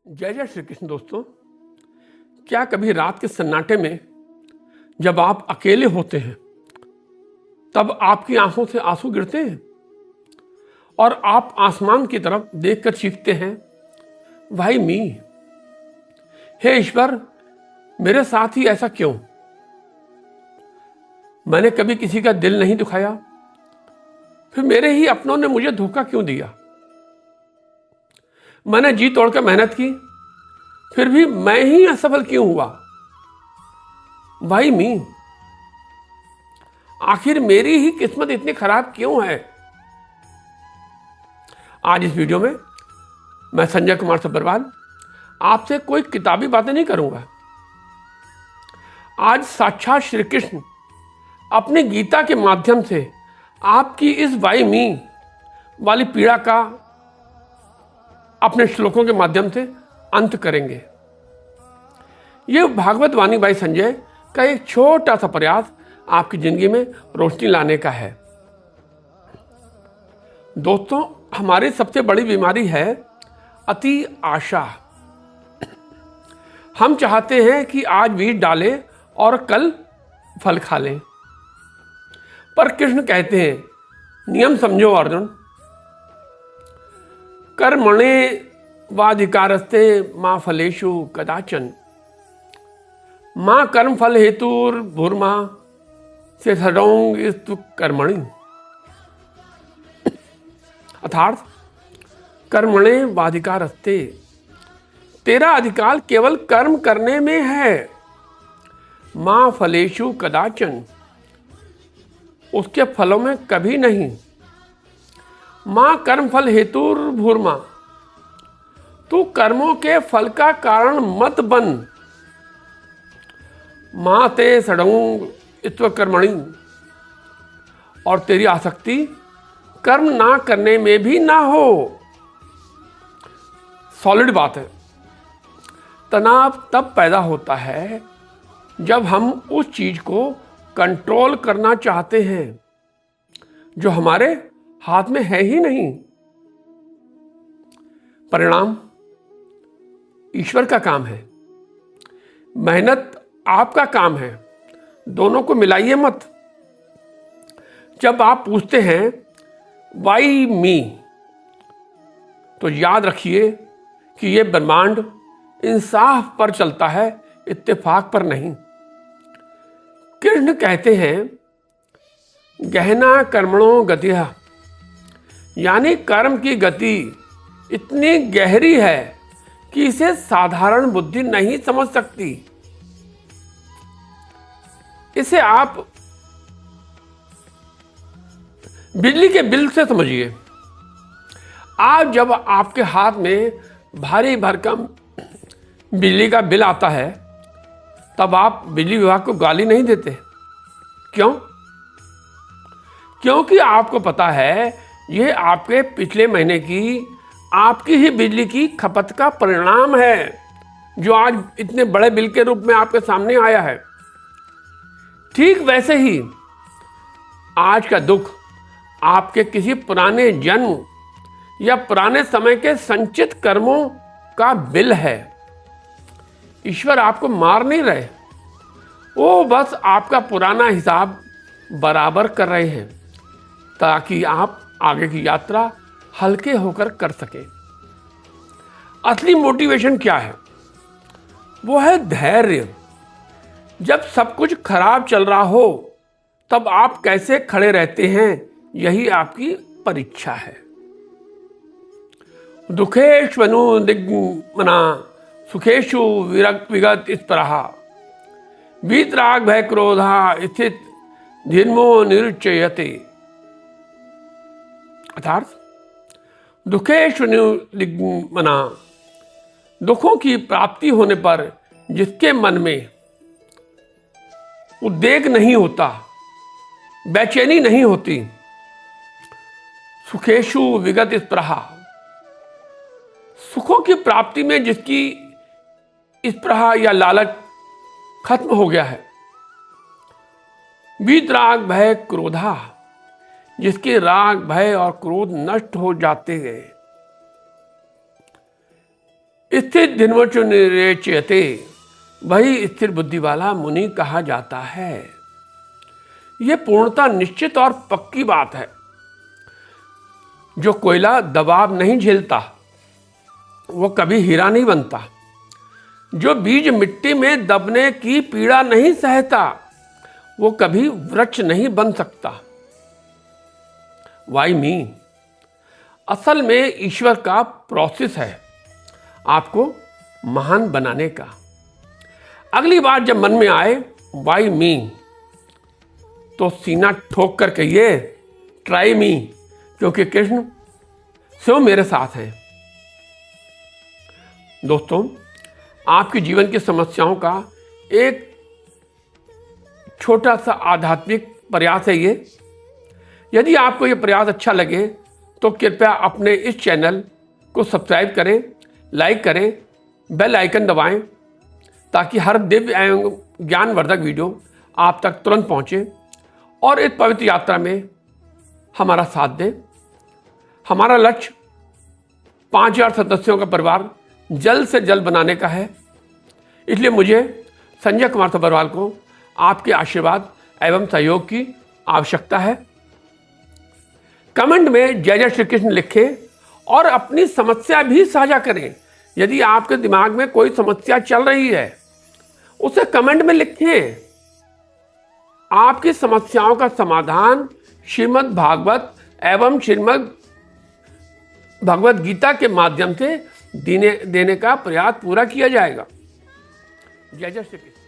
जय जय श्री कृष्ण। दोस्तों, क्या कभी रात के सन्नाटे में जब आप अकेले होते हैं तब आपकी आंखों से आंसू गिरते हैं और आप आसमान की तरफ देखकर चीखते हैं, भाई मी, हे ईश्वर, मेरे साथ ही ऐसा क्यों? मैंने कभी किसी का दिल नहीं दुखाया, फिर मेरे ही अपनों ने मुझे धोखा क्यों दिया? मैंने जी तोड़कर मेहनत की, फिर भी मैं ही असफल क्यों हुआ? भाई मी, आखिर मेरी ही किस्मत इतनी खराब क्यों है? आज इस वीडियो में मैं संजय कुमार सब्बरवाल आपसे कोई किताबी बातें नहीं करूंगा। आज साक्षात श्री कृष्ण अपनी गीता के माध्यम से आपकी इस वाई मी वाली पीड़ा का अपने श्लोकों के माध्यम से अंत करेंगे। यह भागवत वाणी बाई संजय का एक छोटा सा प्रयास आपकी जिंदगी में रोशनी लाने का है। दोस्तों, हमारी सबसे बड़ी बीमारी है अति आशा। हम चाहते हैं कि आज बीज डालें और कल फल खा लें, पर कृष्ण कहते हैं, नियम समझो अर्जुन, कर्मणे वाधिकारस्ते मां फलेषु कदाचन, मां कर्म फल हेतुर भूर्मा से सडोंग इस्तु कर्मणि। अर्थात कर्मणे वाधिकारस्ते, तेरा अधिकार केवल कर्म करने में है। मां फलेषु कदाचन, उसके फलों में कभी नहीं। मां कर्म फल हेतुर भूर्मा, तू कर्मों के फल का कारण मत बन। मां ते सडंग इत्व कर्मणि, और तेरी आसक्ति कर्म ना करने में भी ना हो। सॉलिड बात है। तनाव तब पैदा होता है जब हम उस चीज को कंट्रोल करना चाहते हैं जो हमारे हाथ में है ही नहीं। परिणाम ईश्वर का काम है, मेहनत आपका काम है। दोनों को मिलाइए मत। जब आप पूछते हैं वाई मी, तो याद रखिए कि यह ब्रह्मांड इंसाफ पर चलता है, इत्तेफाक पर नहीं। कृष्ण कहते हैं, गहना कर्मणों गतिः, यानी कर्म की गति इतनी गहरी है कि इसे साधारण बुद्धि नहीं समझ सकती। इसे आप बिजली के बिल से समझिए। आज जब आपके हाथ में भारी भरकम बिजली का बिल आता है, तब आप बिजली विभाग को गाली नहीं देते। क्यों? क्योंकि आपको पता है यह आपके पिछले महीने की आपकी ही बिजली की खपत का परिणाम है, जो आज इतने बड़े बिल के रूप में आपके सामने आया है। ठीक वैसे ही आज का दुख आपके किसी पुराने जन्म या पुराने समय के संचित कर्मों का बिल है। ईश्वर आपको मार नहीं रहे, वो बस आपका पुराना हिसाब बराबर कर रहे हैं ताकि आप आगे की यात्रा हल्के होकर कर सके। असली मोटिवेशन क्या है? वो है धैर्य। जब सब कुछ खराब चल रहा हो तब आप कैसे खड़े रहते हैं, यही आपकी परीक्षा है। दुखेष्वनु दिग्मना सुखेषु विगत स्पृहा, वीतराग भय क्रोधा स्थित धीर्मो निरुच्यते। अर्थात दुखेष्वनु दिग्मना, दुखों की प्राप्ति होने पर जिसके मन में उद्वेग नहीं होता, बेचैनी नहीं होती, सुखेषु विगत स्पृहा, सुखों की प्राप्ति में जिसकी स्पृहा या लालच खत्म हो गया है, वीतराग भय क्रोधा, जिसके राग भय और क्रोध नष्ट हो जाते गए, स्थिर धिन्वचो निरेच्यते, वही स्थिर बुद्धि वाला मुनि कहा जाता है। यह पूर्णतः निश्चित और पक्की बात है। जो कोयला दबाव नहीं झेलता वो कभी हीरा नहीं बनता। जो बीज मिट्टी में दबने की पीड़ा नहीं सहता वो कभी वृक्ष नहीं बन सकता। वाई मी असल में ईश्वर का प्रोसेस है आपको महान बनाने का। अगली बार जब मन में आए वाई मी तो सीना ठोक कर कहिए ट्राई मी, क्योंकि कृष्ण स्वयं मेरे साथ हैं। दोस्तों, आपके जीवन की समस्याओं का एक छोटा सा आध्यात्मिक प्रयास है ये। यदि आपको ये प्रयास अच्छा लगे तो कृपया अपने इस चैनल को सब्सक्राइब करें, लाइक करें, बेल आइकन दबाएं ताकि हर दिव्य एवं ज्ञानवर्धक वीडियो आप तक तुरंत पहुंचे और इस पवित्र यात्रा में हमारा साथ दें। हमारा लक्ष्य 5000 सदस्यों का परिवार जल्द से जल्द बनाने का है। इसलिए मुझे संजय कुमार सब्बरवाल को आपके आशीर्वाद एवं सहयोग की आवश्यकता है। कमेंट में जय जय श्री कृष्ण लिखें और अपनी समस्या भी साझा करें। यदि आपके दिमाग में कोई समस्या चल रही है उसे कमेंट में लिखें। आपकी समस्याओं का समाधान श्रीमद् भागवत एवं श्रीमद् भगवत गीता के माध्यम से देने का प्रयास पूरा किया जाएगा। जय जय श्री कृष्ण।